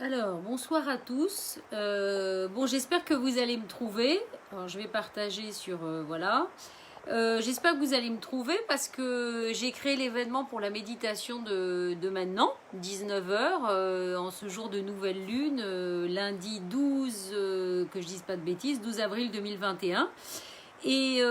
Alors, bonsoir à tous. Bon, j'espère que vous allez me trouver. Alors, je vais partager sur... voilà. J'espère que vous allez me trouver parce que j'ai créé l'événement pour la méditation de maintenant, 19 h, en ce jour de nouvelle lune, lundi 12, que je dise pas de bêtises, 12 avril 2021. Et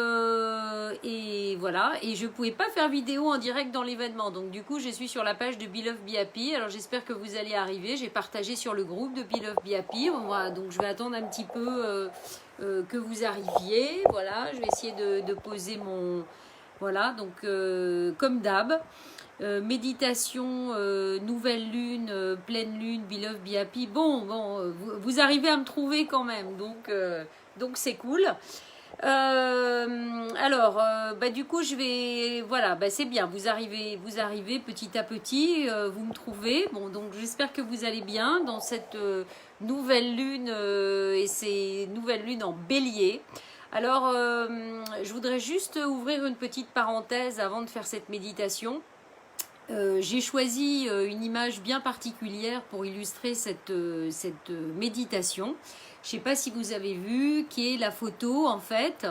voilà, et je ne pouvais pas faire vidéo en direct dans l'événement, donc du coup je suis sur la page de Be Love Be Happy. Alors j'espère que vous allez arriver. J'ai partagé sur le groupe de Be Love Be Happy. Voilà, donc je vais attendre un petit peu que vous arriviez. Voilà, je vais essayer de poser mon... Voilà, donc comme d'hab, méditation, nouvelle lune, pleine lune, Be Love Be Happy. Bon, vous arrivez à me trouver quand même, donc c'est cool. Du coup, je vais, voilà, c'est bien. Vous arrivez petit à petit, vous me trouvez. Bon, donc j'espère que vous allez bien dans cette nouvelle lune et ces nouvelles lunes en Bélier. Alors, je voudrais juste ouvrir une petite parenthèse avant de faire cette méditation. J'ai choisi une image bien particulière pour illustrer cette méditation. Je ne sais pas si vous avez vu, qui est la photo en fait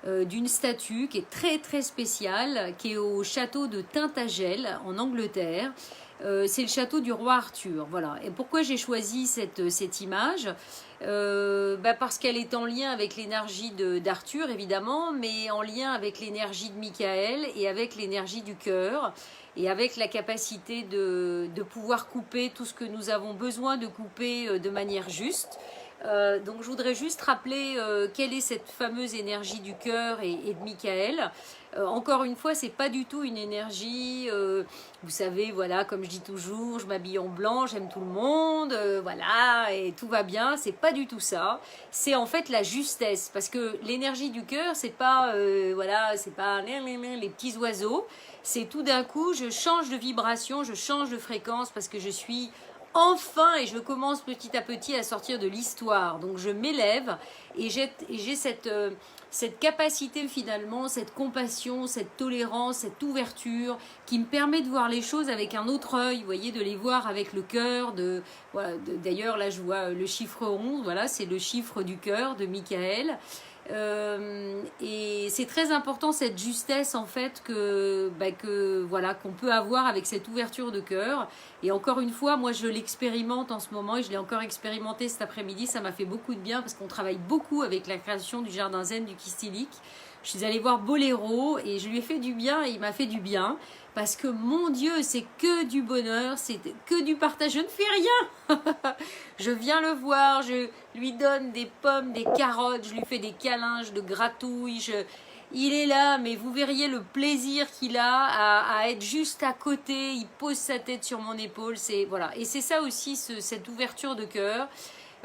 d'une statue qui est très très spéciale, qui est au château de Tintagel en Angleterre. C'est le château du roi Arthur. Voilà. Et pourquoi j'ai choisi cette image? Parce qu'elle est en lien avec l'énergie d'Arthur évidemment, mais en lien avec l'énergie de Michael et avec l'énergie du cœur et avec la capacité de pouvoir couper tout ce que nous avons besoin de couper de manière juste. Donc je voudrais juste rappeler quelle est cette fameuse énergie du cœur et de Michael. Encore une fois, c'est pas du tout une énergie, vous savez, voilà, comme je dis toujours, je m'habille en blanc, j'aime tout le monde, voilà, et tout va bien. C'est pas du tout ça. C'est en fait la justesse, parce que l'énergie du cœur, c'est pas, voilà, c'est pas les petits oiseaux. C'est tout d'un coup, je change de vibration, je change de fréquence parce que je suis enfin, et je commence petit à petit à sortir de l'histoire. Donc je m'élève et j'ai cette capacité finalement, cette compassion, cette tolérance, cette ouverture qui me permet de voir les choses avec un autre œil, vous voyez, de les voir avec le cœur. Voilà, d'ailleurs, là je vois le chiffre 11, voilà, c'est le chiffre du cœur de Michael. Et c'est très important cette justesse en fait voilà, qu'on peut avoir avec cette ouverture de cœur. Et encore une fois, moi je l'expérimente en ce moment et je l'ai encore expérimenté cet après-midi. Ça m'a fait beaucoup de bien parce qu'on travaille beaucoup avec la création du jardin zen du Kistilik. Je suis allée voir Boléro et je lui ai fait du bien et il m'a fait du bien parce que mon Dieu, c'est que du bonheur, c'est que du partage. Je ne fais rien. Je viens le voir, je lui donne des pommes, des carottes, je lui fais des câlins, je le gratouille. Il est là, mais vous verriez le plaisir qu'il a à être juste à côté. Il pose sa tête sur mon épaule. Voilà. Et c'est ça aussi, cette ouverture de cœur.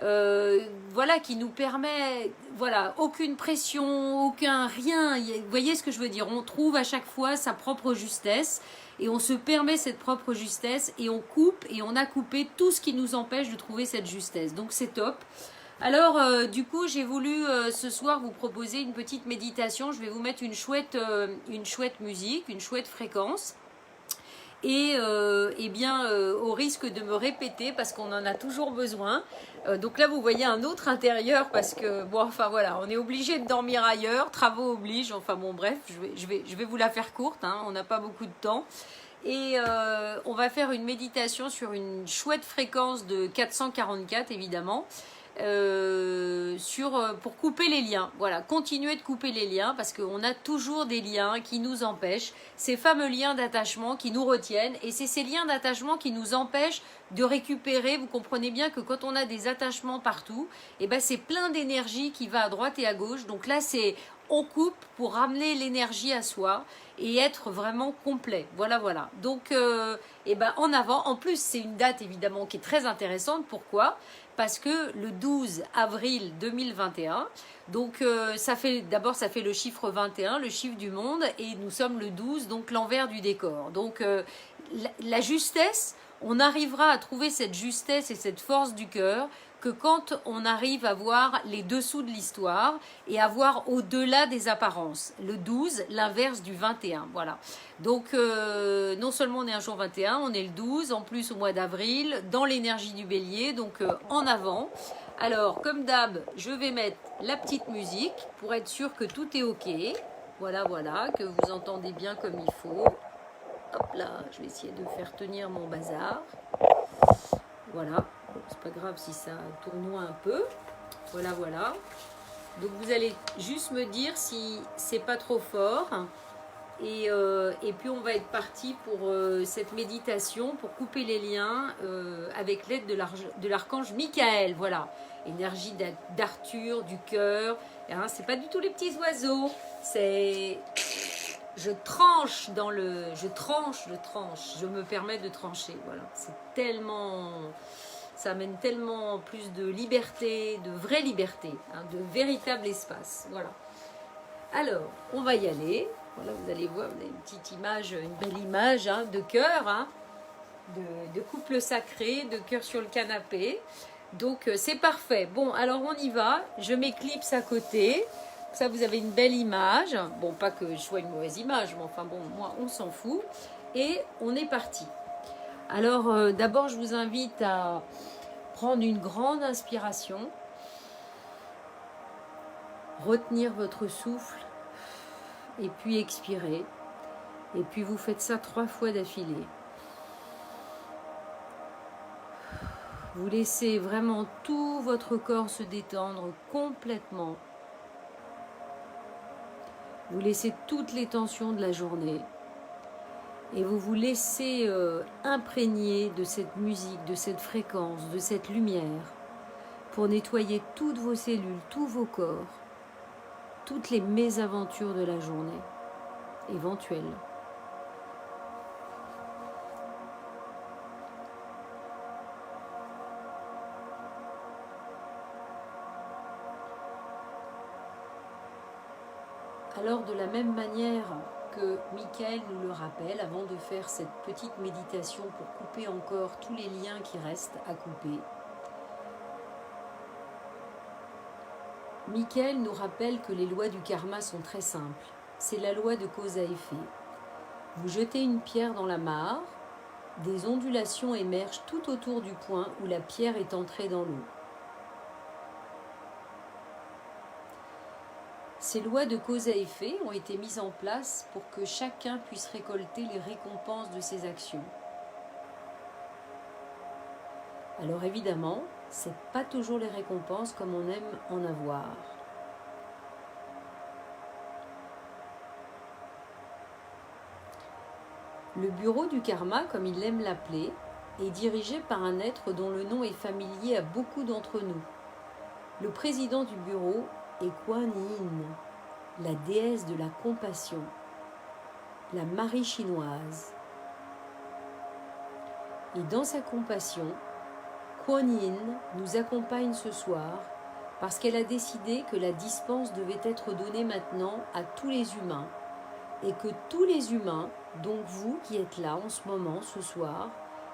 Voilà, qui nous permet, voilà, aucune pression, aucun rien. Vous voyez ce que je veux dire? On trouve à chaque fois sa propre justesse et on se permet cette propre justesse et on coupe et on a coupé tout ce qui nous empêche de trouver cette justesse. Donc c'est top. Alors du coup j'ai voulu ce soir vous proposer une petite méditation. Je vais vous mettre une chouette musique, une chouette fréquence. Et au risque de me répéter parce qu'on en a toujours besoin. Donc là vous voyez un autre intérieur parce que bon, enfin voilà, on est obligé de dormir ailleurs, travaux obligent. Enfin bon, bref, je vais vous la faire courte, hein, on n'a pas beaucoup de temps. Et on va faire une méditation sur une chouette fréquence de 444 évidemment. Pour couper les liens. Voilà, continuer de couper les liens parce qu'on a toujours des liens qui nous empêchent, ces fameux liens d'attachement qui nous retiennent et c'est ces liens d'attachement qui nous empêchent de récupérer. Vous comprenez bien que quand on a des attachements partout, c'est plein d'énergie qui va à droite et à gauche. Donc là, on coupe pour ramener l'énergie à soi et être vraiment complet. Voilà. Donc, en avant. En plus, c'est une date évidemment qui est très intéressante. Pourquoi ? Parce que le 12 avril 2021, donc ça fait le chiffre 21, le chiffre du monde, et nous sommes le 12, donc l'envers du décor. Donc la justesse, on arrivera à trouver cette justesse et cette force du cœur que quand on arrive à voir les dessous de l'histoire et à voir au-delà des apparences. Le 12, l'inverse du 21, voilà. Donc, non seulement on est un jour 21, on est le 12, en plus au mois d'avril, dans l'énergie du bélier, donc en avant. Alors, comme d'hab, je vais mettre la petite musique pour être sûr que tout est OK. Voilà, voilà, que vous entendez bien comme il faut. Hop là, je vais essayer de faire tenir mon bazar. Voilà, c'est pas grave si ça tournoie un peu. Voilà, voilà. Donc vous allez juste me dire si c'est pas trop fort. Et puis on va être parti pour cette méditation, pour couper les liens avec l'aide de l'archange Michael. Voilà, énergie d'Arthur, du cœur. Hein, c'est pas du tout les petits oiseaux. C'est je tranche dans le, je tranche, je me permets de trancher. Voilà, c'est tellement, ça amène tellement plus de liberté, de vraie liberté, hein, de véritable espace. Voilà. Alors, on va y aller. Voilà, vous allez voir, vous avez une petite image, une belle image hein, de cœur, hein, de couple sacré, de cœur sur le canapé. Donc, c'est parfait. Bon, alors on y va. Je m'éclipse à côté. Ça, vous avez une belle image. Bon, pas que je sois une mauvaise image, mais enfin bon, moi, on s'en fout. Et on est parti. Alors, d'abord, je vous invite à prendre une grande inspiration. Retenir votre souffle. Et puis expirer. Et puis vous faites ça 3 fois d'affilée. Vous laissez vraiment tout votre corps se détendre complètement. Vous laissez toutes les tensions de la journée. Et vous vous laissez imprégner de cette musique, de cette fréquence, de cette lumière, pour nettoyer toutes vos cellules, tous vos corps, toutes les mésaventures de la journée, éventuelles. Alors, de la même manière que Michael nous le rappelle, avant de faire cette petite méditation pour couper encore tous les liens qui restent à couper, Michael nous rappelle que les lois du karma sont très simples. C'est la loi de cause à effet. Vous jetez une pierre dans la mare, des ondulations émergent tout autour du point où la pierre est entrée dans l'eau. Ces lois de cause à effet ont été mises en place pour que chacun puisse récolter les récompenses de ses actions. Alors évidemment, ce n'est pas toujours les récompenses comme on aime en avoir. Le bureau du karma, comme il aime l'appeler, est dirigé par un être dont le nom est familier à beaucoup d'entre nous. Le président du bureau est Kuan Yin, la déesse de la compassion, la Marie chinoise. Et dans sa compassion, Kuan Yin nous accompagne ce soir parce qu'elle a décidé que la dispense devait être donnée maintenant à tous les humains et que tous les humains, donc vous qui êtes là en ce moment, ce soir,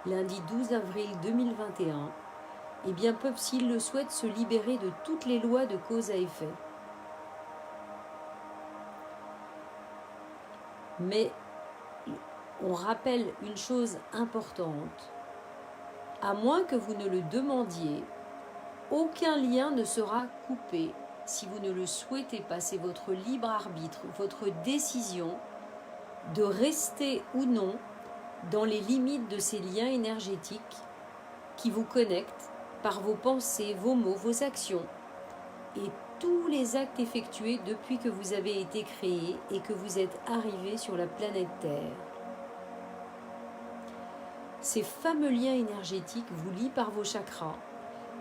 lundi 12 avril 2021, eh bien peuvent, s'ils le souhaitent, se libérer de toutes les lois de cause à effet. Mais on rappelle une chose importante. À moins que vous ne le demandiez, aucun lien ne sera coupé si vous ne le souhaitez pas. C'est votre libre arbitre, votre décision de rester ou non dans les limites de ces liens énergétiques qui vous connectent par vos pensées, vos mots, vos actions et tous les actes effectués depuis que vous avez été créé et que vous êtes arrivé sur la planète Terre. Ces fameux liens énergétiques vous lient par vos chakras.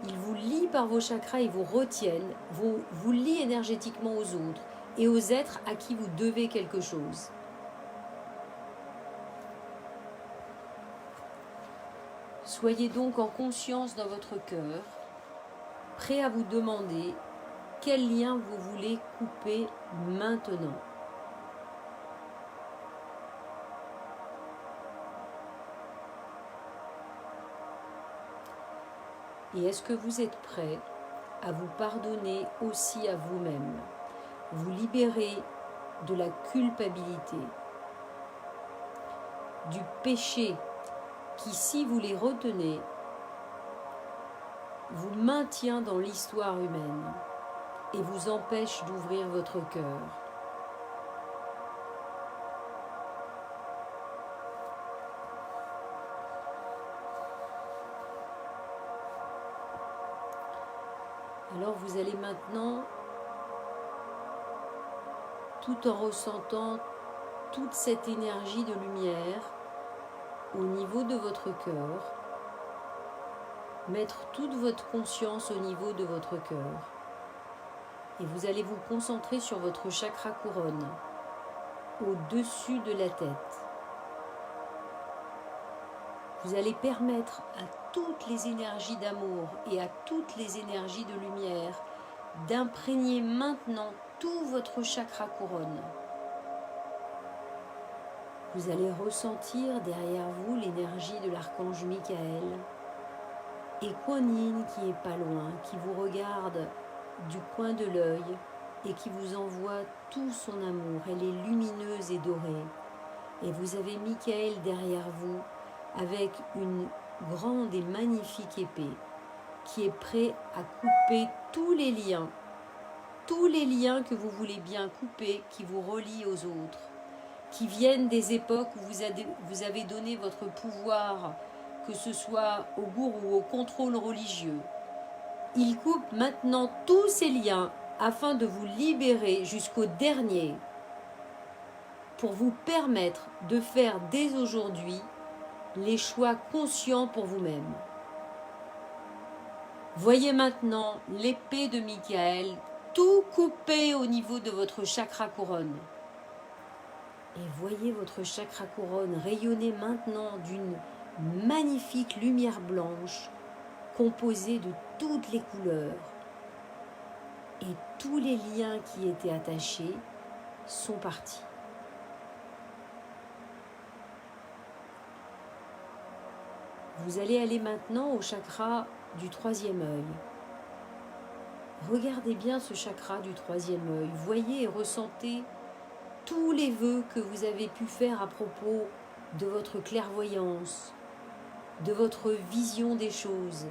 Ils vous lient par vos chakras et vous retiennent, vous lient énergétiquement aux autres et aux êtres à qui vous devez quelque chose. Soyez donc en conscience dans votre cœur, prêt à vous demander quel lien vous voulez couper maintenant. Et est-ce que vous êtes prêt à vous pardonner aussi à vous-même, vous libérer de la culpabilité, du péché qui, si vous les retenez, vous maintient dans l'histoire humaine et vous empêche d'ouvrir votre cœur. Alors vous allez maintenant, tout en ressentant toute cette énergie de lumière au niveau de votre cœur, mettre toute votre conscience au niveau de votre cœur. Et vous allez vous concentrer sur votre chakra couronne, au-dessus de la tête. Vous allez permettre à toutes les énergies d'amour et à toutes les énergies de lumière d'imprégner maintenant tout votre chakra couronne. Vous allez ressentir derrière vous l'énergie de l'archange Michael et Kuan Yin qui est pas loin, qui vous regarde du coin de l'œil et qui vous envoie tout son amour. Elle est lumineuse et dorée. Et vous avez Michael derrière vous avec une grande et magnifique épée qui est prêt à couper tous les liens que vous voulez bien couper, qui vous relient aux autres, qui viennent des époques où vous avez donné votre pouvoir, que ce soit au gourou ou au contrôle religieux. Il coupe maintenant tous ces liens afin de vous libérer jusqu'au dernier, pour vous permettre de faire dès aujourd'hui les choix conscients pour vous-même. Voyez maintenant l'épée de Michael tout coupé au niveau de votre chakra couronne. Et voyez votre chakra couronne rayonner maintenant d'une magnifique lumière blanche composée de toutes les couleurs. Et tous les liens qui étaient attachés sont partis. Vous allez aller maintenant au chakra du troisième œil. Regardez bien ce chakra du troisième œil. Voyez et ressentez tous les vœux que vous avez pu faire à propos de votre clairvoyance, de votre vision des choses,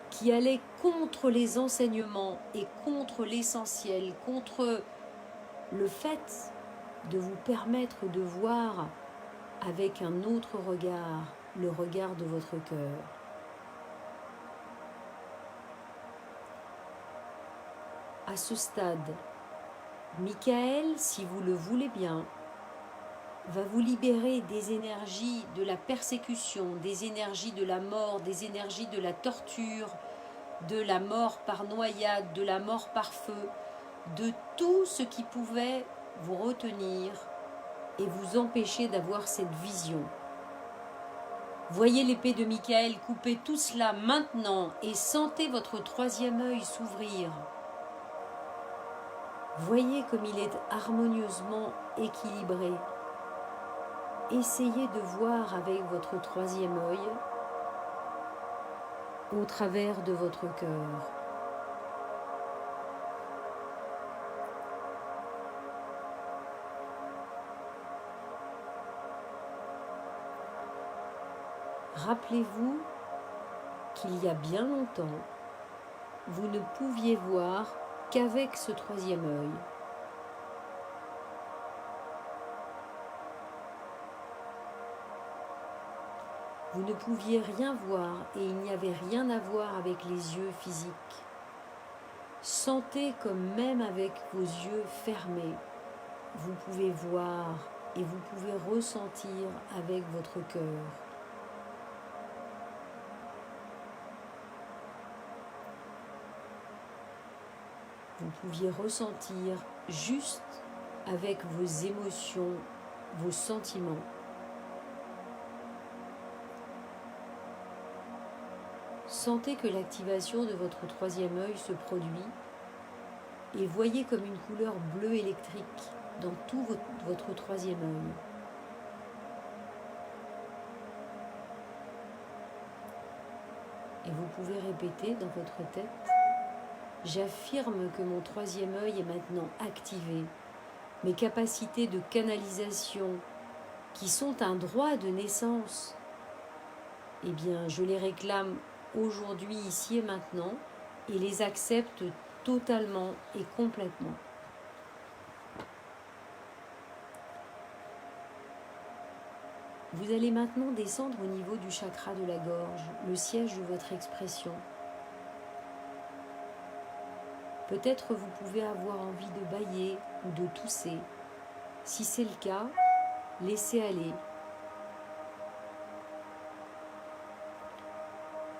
qui allaient contre les enseignements et contre l'essentiel, contre le fait de vous permettre de voir avec un autre regard, le regard de votre cœur. À ce stade, Michael, si vous le voulez bien, va vous libérer des énergies de la persécution, des énergies de la mort, des énergies de la torture, de la mort par noyade, de la mort par feu, de tout ce qui pouvait vous retenir et vous empêcher d'avoir cette vision. Voyez l'épée de Michael couper tout cela maintenant et sentez votre troisième œil s'ouvrir. Voyez comme il est harmonieusement équilibré. Essayez de voir avec votre troisième œil au travers de votre cœur. Rappelez-vous qu'il y a bien longtemps, vous ne pouviez voir qu'avec ce troisième œil. Vous ne pouviez rien voir et il n'y avait rien à voir avec les yeux physiques. Sentez comme même avec vos yeux fermés, vous pouvez voir et vous pouvez ressentir avec votre cœur. Vous pouviez ressentir juste avec vos émotions, vos sentiments. Sentez que l'activation de votre troisième œil se produit et voyez comme une couleur bleue électrique dans tout votre troisième œil. Et vous pouvez répéter dans votre tête, j'affirme que mon troisième œil est maintenant activé. Mes capacités de canalisation, qui sont un droit de naissance, eh bien, je les réclame aujourd'hui, ici et maintenant, et les accepte totalement et complètement. Vous allez maintenant descendre au niveau du chakra de la gorge, le siège de votre expression. Peut-être vous pouvez avoir envie de bâiller ou de tousser. Si c'est le cas, laissez aller.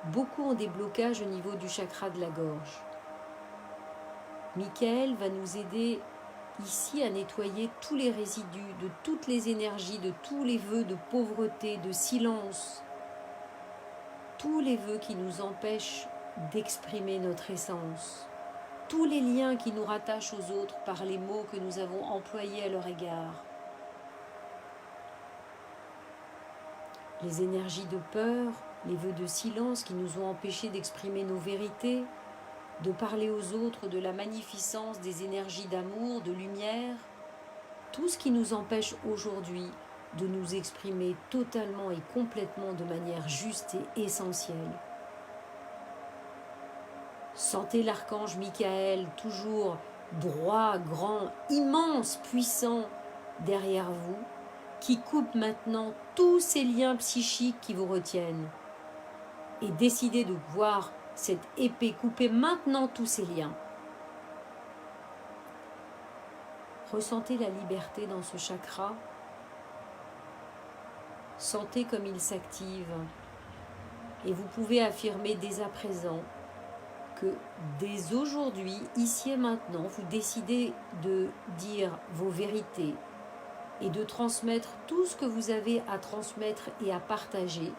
Beaucoup ont des blocages au niveau du chakra de la gorge. Michael va nous aider ici à nettoyer tous les résidus, de toutes les énergies, de tous les vœux de pauvreté, de silence, tous les vœux qui nous empêchent d'exprimer notre essence, tous les liens qui nous rattachent aux autres par les mots que nous avons employés à leur égard, les énergies de peur, les vœux de silence qui nous ont empêchés d'exprimer nos vérités, de parler aux autres de la magnificence des énergies d'amour, de lumière, tout ce qui nous empêche aujourd'hui de nous exprimer totalement et complètement de manière juste et essentielle. Sentez l'archange Michael, toujours droit, grand, immense, puissant derrière vous, qui coupe maintenant tous ces liens psychiques qui vous retiennent. Et décidez de voir cette épée couper maintenant tous ces liens. Ressentez la liberté dans ce chakra. Sentez comme il s'active. Et vous pouvez affirmer dès à présent que dès aujourd'hui, ici et maintenant, vous décidez de dire vos vérités et de transmettre tout ce que vous avez à transmettre et à partager,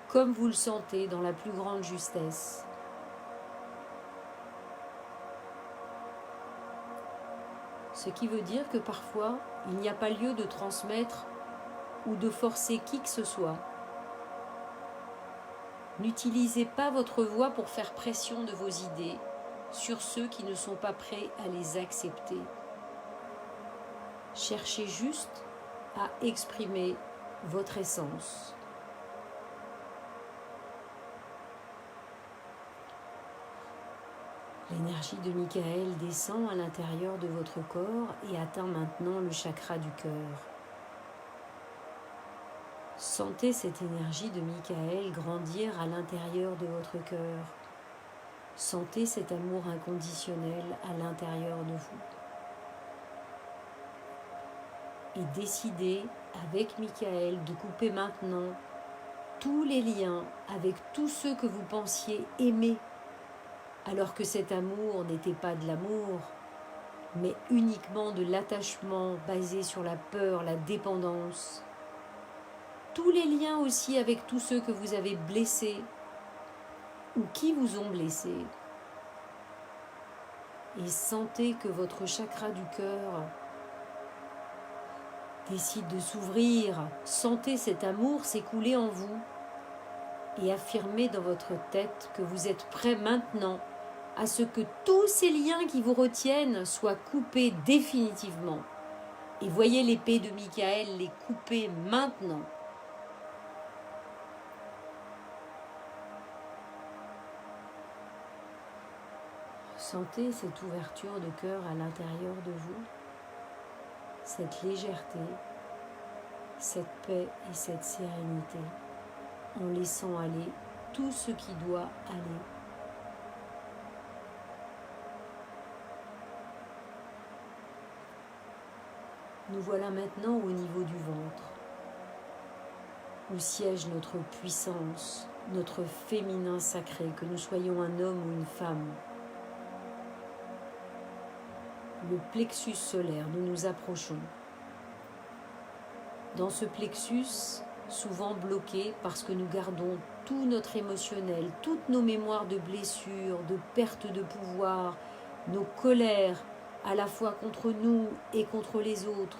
comme vous le sentez dans la plus grande justesse. Ce qui veut dire que parfois, il n'y a pas lieu de transmettre ou de forcer qui que ce soit. N'utilisez pas votre voix pour faire pression de vos idées sur ceux qui ne sont pas prêts à les accepter. Cherchez juste à exprimer votre essence. L'énergie de Michael descend à l'intérieur de votre corps et atteint maintenant le chakra du cœur. Sentez cette énergie de Michael grandir à l'intérieur de votre cœur. Sentez cet amour inconditionnel à l'intérieur de vous. Et décidez avec Michael de couper maintenant tous les liens avec tous ceux que vous pensiez aimer, alors que cet amour n'était pas de l'amour, mais uniquement de l'attachement basé sur la peur, la dépendance. Tous les liens aussi avec tous ceux que vous avez blessés ou qui vous ont blessé. Et sentez que votre chakra du cœur décide de s'ouvrir. Sentez cet amour s'écouler en vous et affirmez dans votre tête que vous êtes prêt maintenant à ce que tous ces liens qui vous retiennent soient coupés définitivement. Et voyez l'épée de Michael les couper maintenant. Sentez cette ouverture de cœur à l'intérieur de vous, cette légèreté, cette paix et cette sérénité, en laissant aller tout ce qui doit aller. Nous voilà maintenant au niveau du ventre, où siège notre puissance, notre féminin sacré, que nous soyons un homme ou une femme. Le plexus solaire, nous nous approchons. Dans ce plexus, souvent bloqué parce que nous gardons tout notre émotionnel, toutes nos mémoires de blessures, de perte de pouvoir, nos colères, à la fois contre nous et contre les autres,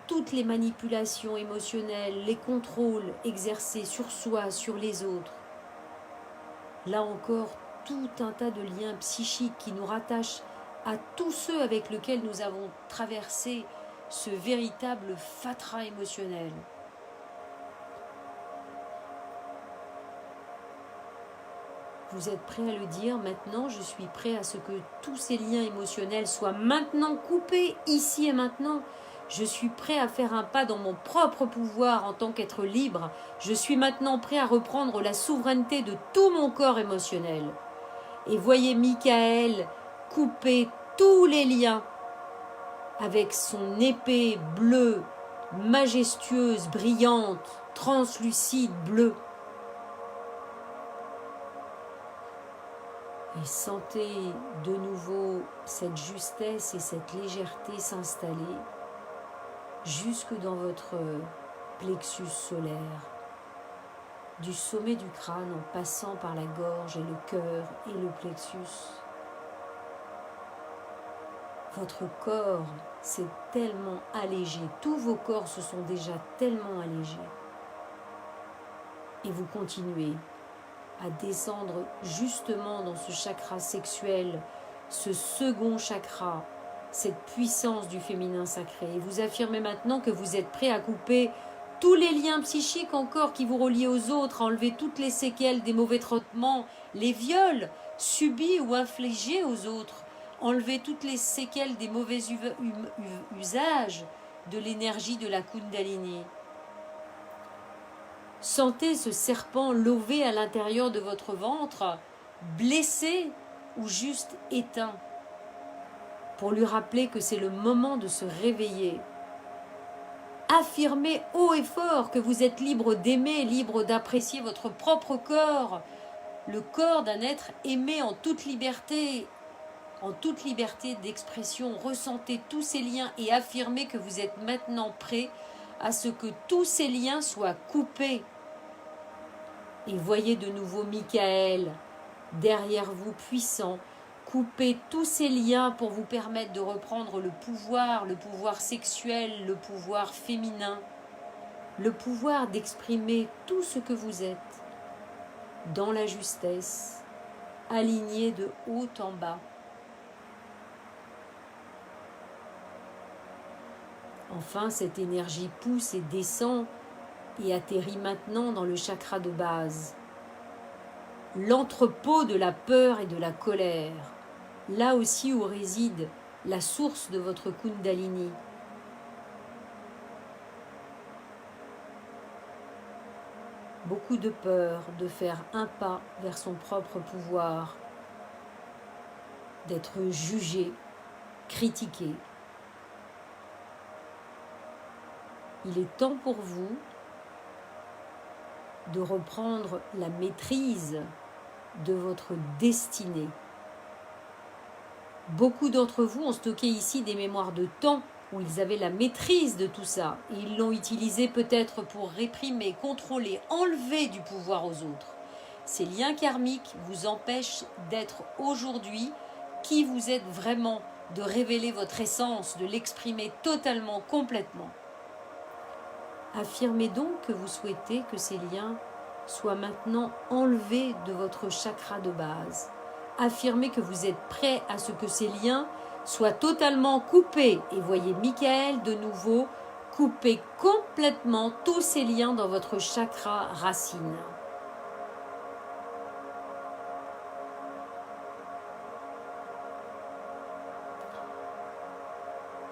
toutes les manipulations émotionnelles, les contrôles exercés sur soi, sur les autres. Là encore, tout un tas de liens psychiques qui nous rattachent à tous ceux avec lesquels nous avons traversé ce véritable fatras émotionnel. Vous êtes prêt à le dire maintenant, je suis prêt à ce que tous ces liens émotionnels soient maintenant coupés, ici et maintenant. Je suis prêt à faire un pas dans mon propre pouvoir en tant qu'être libre. Je suis maintenant prêt à reprendre la souveraineté de tout mon corps émotionnel. Et voyez Michael couper tous les liens avec son épée bleue, majestueuse, brillante, translucide, bleue. Et sentez de nouveau cette justesse et cette légèreté s'installer jusque dans votre plexus solaire, du sommet du crâne en passant par la gorge et le cœur et le plexus. Votre corps s'est tellement allégé, tous vos corps se sont déjà tellement allégés. Et vous continuez à descendre justement dans ce chakra sexuel, ce second chakra, cette puissance du féminin sacré. Et vous affirmez maintenant que vous êtes prêt à couper tous les liens psychiques encore qui vous relient aux autres, à enlever toutes les séquelles des mauvais traitements, les viols subis ou infligés aux autres, enlever toutes les séquelles des mauvais usages de l'énergie de la Kundalini. Sentez ce serpent lové à l'intérieur de votre ventre, blessé ou juste éteint, pour lui rappeler que c'est le moment de se réveiller. Affirmez haut et fort que vous êtes libre d'aimer, libre d'apprécier votre propre corps, le corps d'un être aimé en toute liberté d'expression. Ressentez tous ces liens et affirmez que vous êtes maintenant prêt à ce que tous ces liens soient coupés. Et voyez de nouveau Michael derrière vous puissant, couper tous ces liens pour vous permettre de reprendre le pouvoir sexuel, le pouvoir féminin, le pouvoir d'exprimer tout ce que vous êtes dans la justesse, aligné de haut en bas. Enfin, cette énergie pousse et descend et atterrit maintenant dans le chakra de base, l'entrepôt de la peur et de la colère, là aussi où réside la source de votre Kundalini. Beaucoup de peur de faire un pas vers son propre pouvoir, d'être jugé, critiqué. Il est temps pour vous de reprendre la maîtrise de votre destinée. Beaucoup d'entre vous ont stocké ici des mémoires de temps où ils avaient la maîtrise de tout ça et ils l'ont utilisé peut-être pour réprimer, contrôler, enlever du pouvoir aux autres. Ces liens karmiques vous empêchent d'être aujourd'hui qui vous êtes vraiment, de révéler votre essence, de l'exprimer totalement, complètement. Affirmez donc que vous souhaitez que ces liens soient maintenant enlevés de votre chakra de base. Affirmez que vous êtes prêt à ce que ces liens soient totalement coupés. Et voyez Michael de nouveau couper complètement tous ces liens dans votre chakra racine.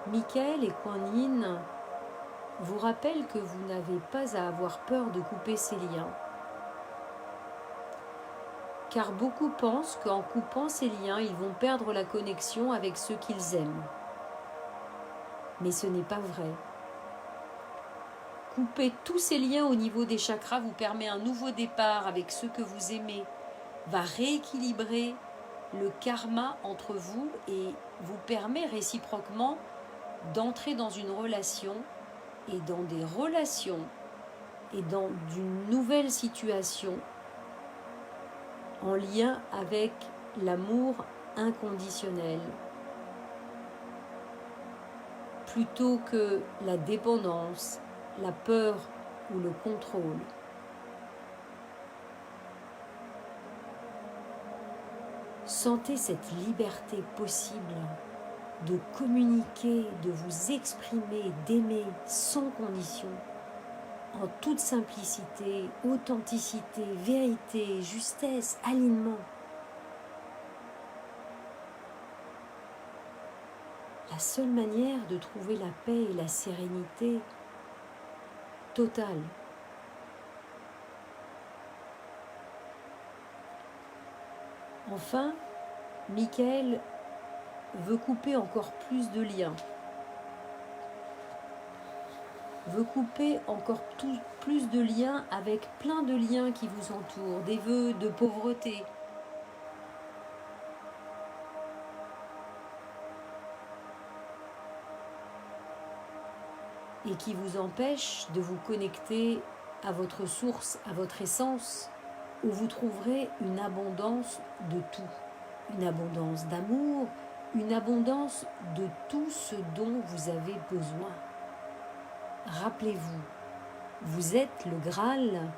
Michael et Kuan Yin vous rappelle que vous n'avez pas à avoir peur de couper ces liens. Car beaucoup pensent qu'en coupant ces liens, ils vont perdre la connexion avec ceux qu'ils aiment. Mais ce n'est pas vrai. Couper tous ces liens au niveau des chakras vous permet un nouveau départ avec ceux que vous aimez, va rééquilibrer le karma entre vous et vous permet réciproquement d'entrer dans une relation et dans des relations et dans une nouvelle situation en lien avec l'amour inconditionnel plutôt que la dépendance, la peur ou le contrôle. Sentez cette liberté possible de communiquer, de vous exprimer, d'aimer sans condition, en toute simplicité, authenticité, vérité, justesse, alignement. La seule manière de trouver la paix et la sérénité totale. Enfin, Michael veut couper encore plus de liens, veut couper encore plus de liens avec plein de liens qui vous entourent, des vœux de pauvreté, et qui vous empêchent de vous connecter à votre source, à votre essence, où vous trouverez une abondance de tout, une abondance d'amour, une abondance de tout ce dont vous avez besoin. Rappelez-vous, vous êtes le Graal,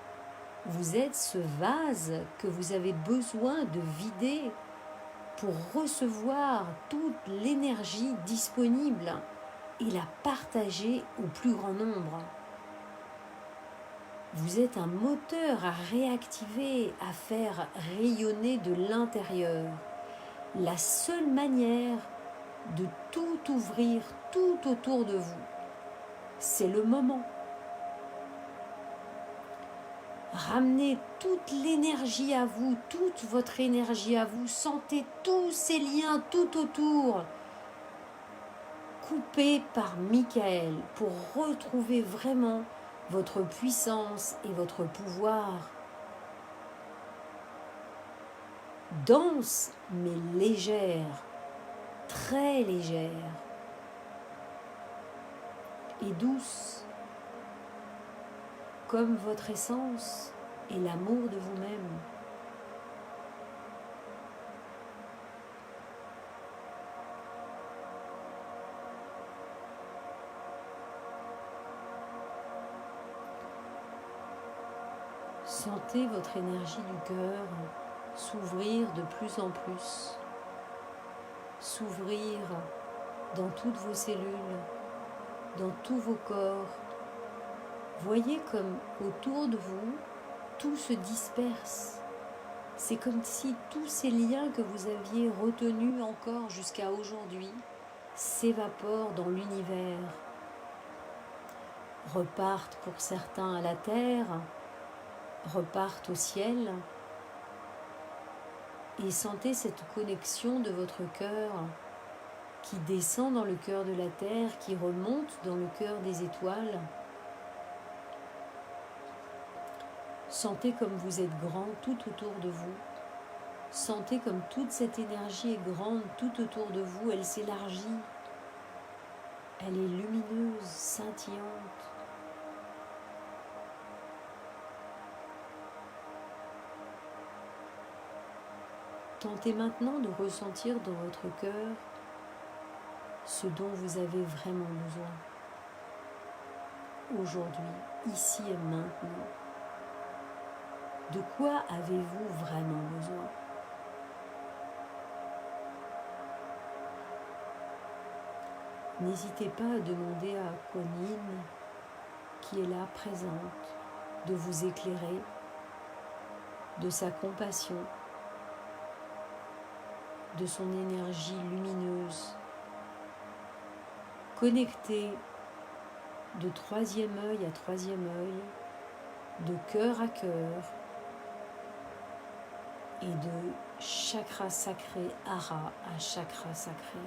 vous êtes ce vase que vous avez besoin de vider pour recevoir toute l'énergie disponible et la partager au plus grand nombre. Vous êtes un moteur à réactiver, à faire rayonner de l'intérieur. La seule manière de tout ouvrir tout autour de vous, c'est le moment. Ramenez toute l'énergie à vous, toute votre énergie à vous. Sentez tous ces liens tout autour, coupés par Michael, pour retrouver vraiment votre puissance et votre pouvoir. Dense mais légère, très légère et douce, comme votre essence et l'amour de vous-même. Sentez votre énergie du cœur s'ouvrir de plus en plus, s'ouvrir dans toutes vos cellules, dans tous vos corps. Voyez comme autour de vous, tout se disperse. C'est comme si tous ces liens que vous aviez retenus encore jusqu'à aujourd'hui s'évaporent dans l'univers, repartent pour certains à la terre, repartent au ciel, et sentez cette connexion de votre cœur qui descend dans le cœur de la terre, qui remonte dans le cœur des étoiles. Sentez comme vous êtes grand tout autour de vous. Sentez comme toute cette énergie est grande tout autour de vous. Elle s'élargit. Elle est lumineuse, scintillante. Tentez maintenant de ressentir dans votre cœur ce dont vous avez vraiment besoin. Aujourd'hui, ici et maintenant. De quoi avez-vous vraiment besoin? N'hésitez pas à demander à Kuan Yin, qui est là présente, de vous éclairer, de sa compassion, de son énergie lumineuse, connectée de troisième œil à troisième œil, de cœur à cœur, et de chakra sacré hara à chakra sacré.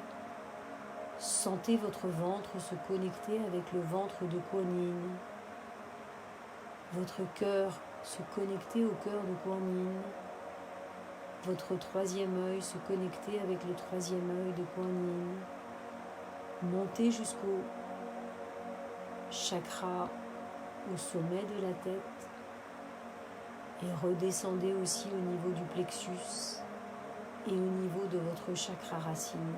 Sentez votre ventre se connecter avec le ventre de Kuan Yin, votre cœur se connecter au cœur de Kuan Yin, votre troisième œil se connecter avec le troisième œil de Kuan Yin, montez jusqu'au chakra au sommet de la tête et redescendez aussi au niveau du plexus et au niveau de votre chakra racine.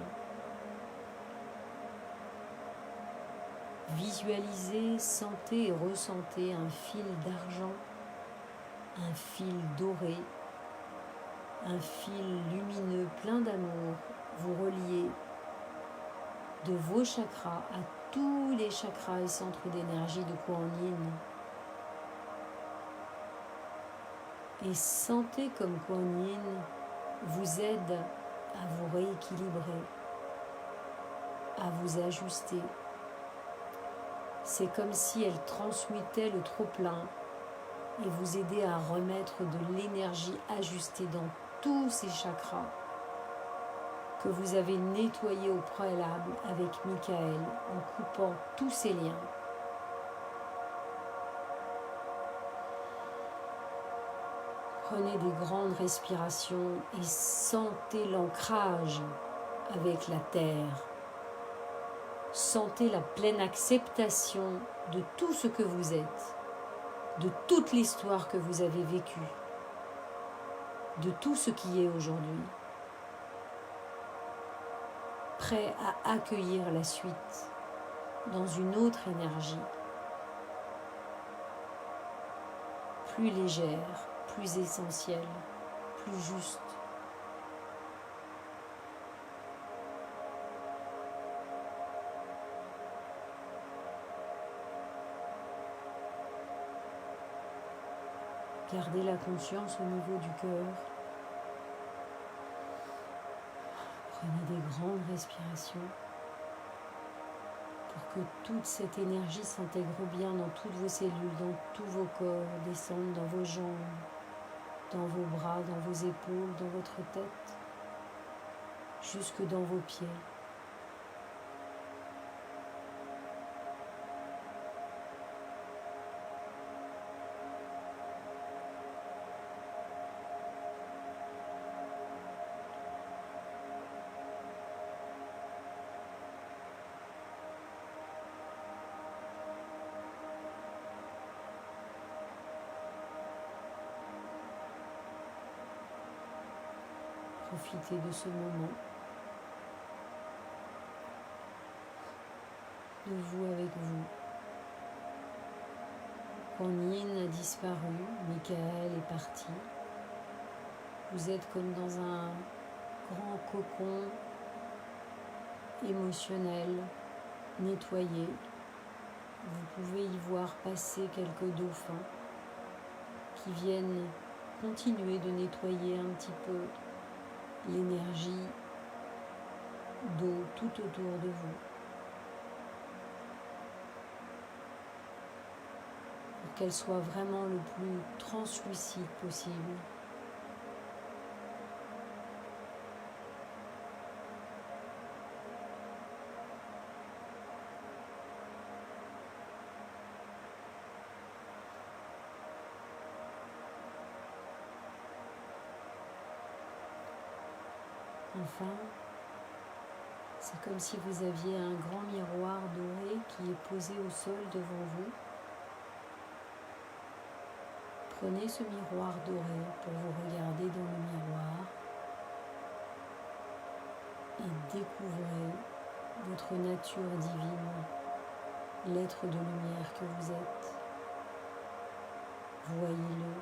Visualisez, sentez et ressentez un fil d'argent, un fil doré, un fil lumineux plein d'amour vous reliez de vos chakras à tous les chakras et centres d'énergie de Kuan Yin. Et sentez comme Kuan Yin vous aide à vous rééquilibrer, à vous ajuster. C'est comme si elle transmutait le trop-plein et vous aidait à remettre de l'énergie ajustée dans tous ces chakras que vous avez nettoyés au préalable avec Michael en coupant tous ces liens. Prenez des grandes respirations et sentez l'ancrage avec la terre. Sentez la pleine acceptation de tout ce que vous êtes, de toute l'histoire que vous avez vécue, de tout ce qui est aujourd'hui. Prêt à accueillir la suite dans une autre énergie, plus légère, plus essentielle, plus juste. Gardez la conscience au niveau du cœur. Prenez des grandes respirations pour que toute cette énergie s'intègre bien dans toutes vos cellules, dans tous vos corps, descende dans vos jambes, dans vos bras, dans vos épaules, dans votre tête, jusque dans vos pieds. Profitez de ce moment, de vous avec vous. Kuan Yin a disparu, Michael est parti. Vous êtes comme dans un grand cocon émotionnel, nettoyé. Vous pouvez y voir passer quelques dauphins qui viennent continuer de nettoyer un petit peu l'énergie d'eau tout autour de vous, pour qu'elle soit vraiment le plus translucide possible. Enfin, c'est comme si vous aviez un grand miroir doré qui est posé au sol devant vous. Prenez ce miroir doré pour vous regarder dans le miroir et découvrez votre nature divine, l'être de lumière que vous êtes. Voyez-le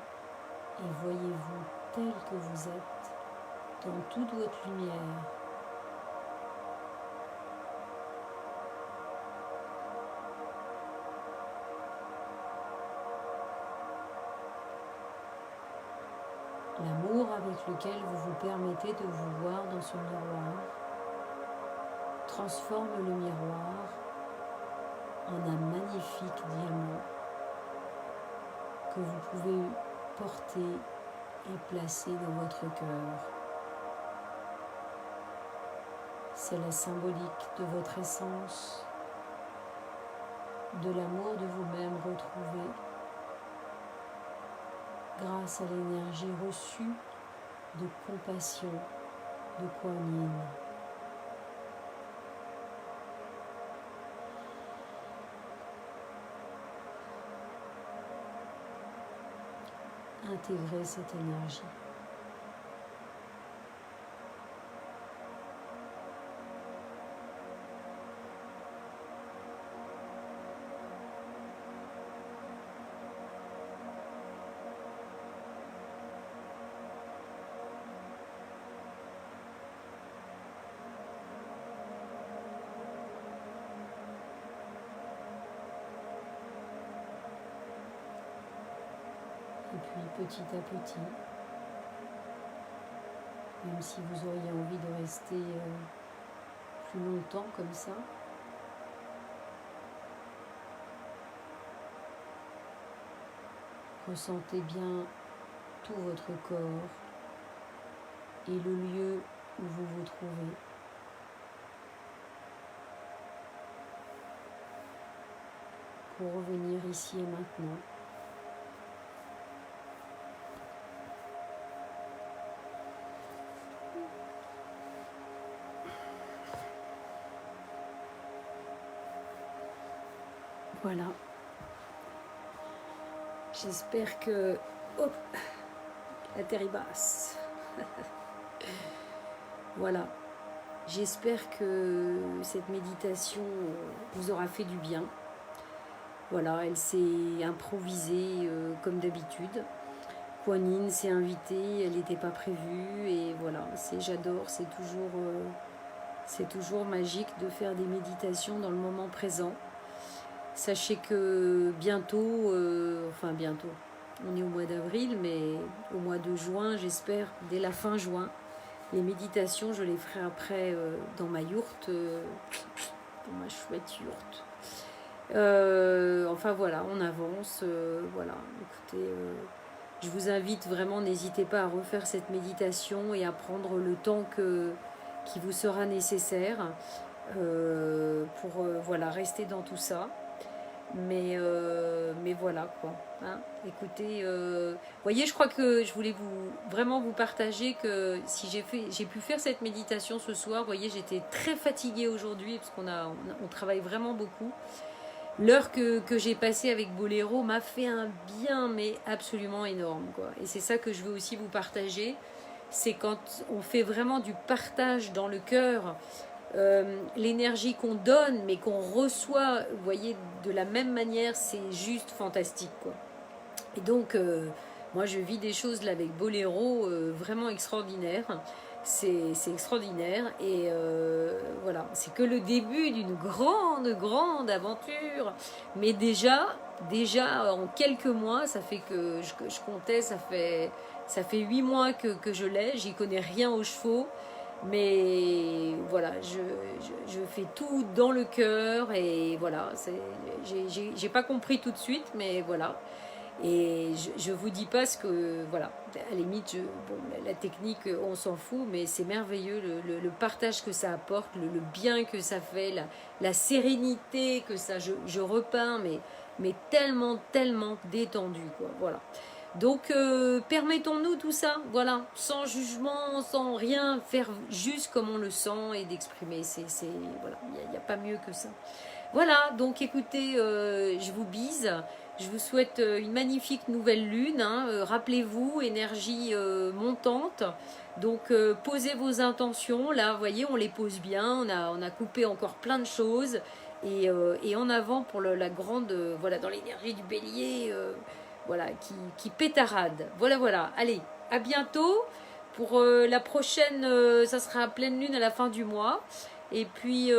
et voyez-vous tel que vous êtes, dans toute votre lumière. L'amour avec lequel vous vous permettez de vous voir dans ce miroir transforme le miroir en un magnifique diamant que vous pouvez porter et placer dans votre cœur. C'est la symbolique de votre essence, de l'amour de vous-même retrouvé grâce à l'énergie reçue de compassion de Kuan Yin. Intégrez cette énergie. Et puis petit à petit, même si vous auriez envie de rester plus longtemps comme ça, ressentez bien tout votre corps et le lieu où vous vous trouvez. Pour revenir ici et maintenant. Voilà. J'espère que... Hop, la terre est basse. Voilà. J'espère que cette méditation vous aura fait du bien. Voilà, elle s'est improvisée comme d'habitude. Kuan Yin s'est invitée, elle n'était pas prévue. Et voilà, j'adore, c'est toujours magique de faire des méditations dans le moment présent. Sachez que bientôt, enfin bientôt, on est au mois d'avril, mais au mois de juin, j'espère, dès la fin juin, les méditations, je les ferai après dans ma yourte, dans ma chouette yourte. Enfin voilà, on avance, voilà, écoutez, je vous invite vraiment, n'hésitez pas à refaire cette méditation et à prendre le temps qui vous sera nécessaire pour voilà, rester dans tout ça. Mais voilà quoi. Hein. Écoutez, voyez, je crois que je voulais vraiment vous partager que si j'ai pu faire cette méditation ce soir, voyez, j'étais très fatiguée aujourd'hui parce on travaille vraiment beaucoup. L'heure que j'ai passée avec Boléro m'a fait un bien, mais absolument énorme, quoi. Et c'est ça que je veux aussi vous partager. C'est quand on fait vraiment du partage dans le cœur, l'énergie qu'on donne, mais qu'on reçoit, vous voyez, de la même manière, c'est juste fantastique, quoi. Et donc, moi, je vis des choses là avec Boléro vraiment extraordinaires. C'est extraordinaire et voilà, c'est que le début d'une grande aventure. Mais déjà en quelques mois, ça fait que je comptais, ça fait 8 mois que je l'ai, j'y connais rien aux chevaux. Mais voilà, je fais tout dans le cœur et voilà, j'ai pas compris tout de suite, mais voilà. Et je vous dis pas ce que, voilà, à la limite, bon, la technique, on s'en fout, mais c'est merveilleux, le partage que ça apporte, le bien que ça fait, la sérénité que ça, je repeins, mais tellement détendu, quoi, voilà. Donc, permettons-nous tout ça, voilà, sans jugement, sans rien, faire juste comme on le sent et d'exprimer, voilà, il n'y a pas mieux que ça. Voilà, donc écoutez, je vous bise. Je vous souhaite une magnifique nouvelle lune. Hein. Rappelez-vous, énergie montante. Donc, posez vos intentions. Là, vous voyez, on les pose bien. On a coupé encore plein de choses. Et en avant pour la grande, voilà, dans l'énergie du bélier, voilà, qui pétarade. Voilà. Allez, à bientôt. Pour la prochaine, ça sera à pleine lune à la fin du mois. Et puis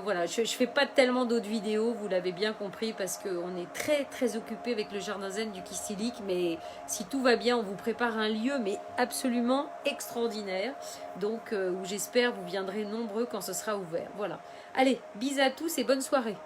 voilà, je fais pas tellement d'autres vidéos, vous l'avez bien compris, parce qu'on est très occupé avec le jardin zen du Kistilik, mais si tout va bien, on vous prépare un lieu mais absolument extraordinaire, donc où j'espère vous viendrez nombreux quand ce sera ouvert. Voilà. Allez, bisous à tous et bonne soirée.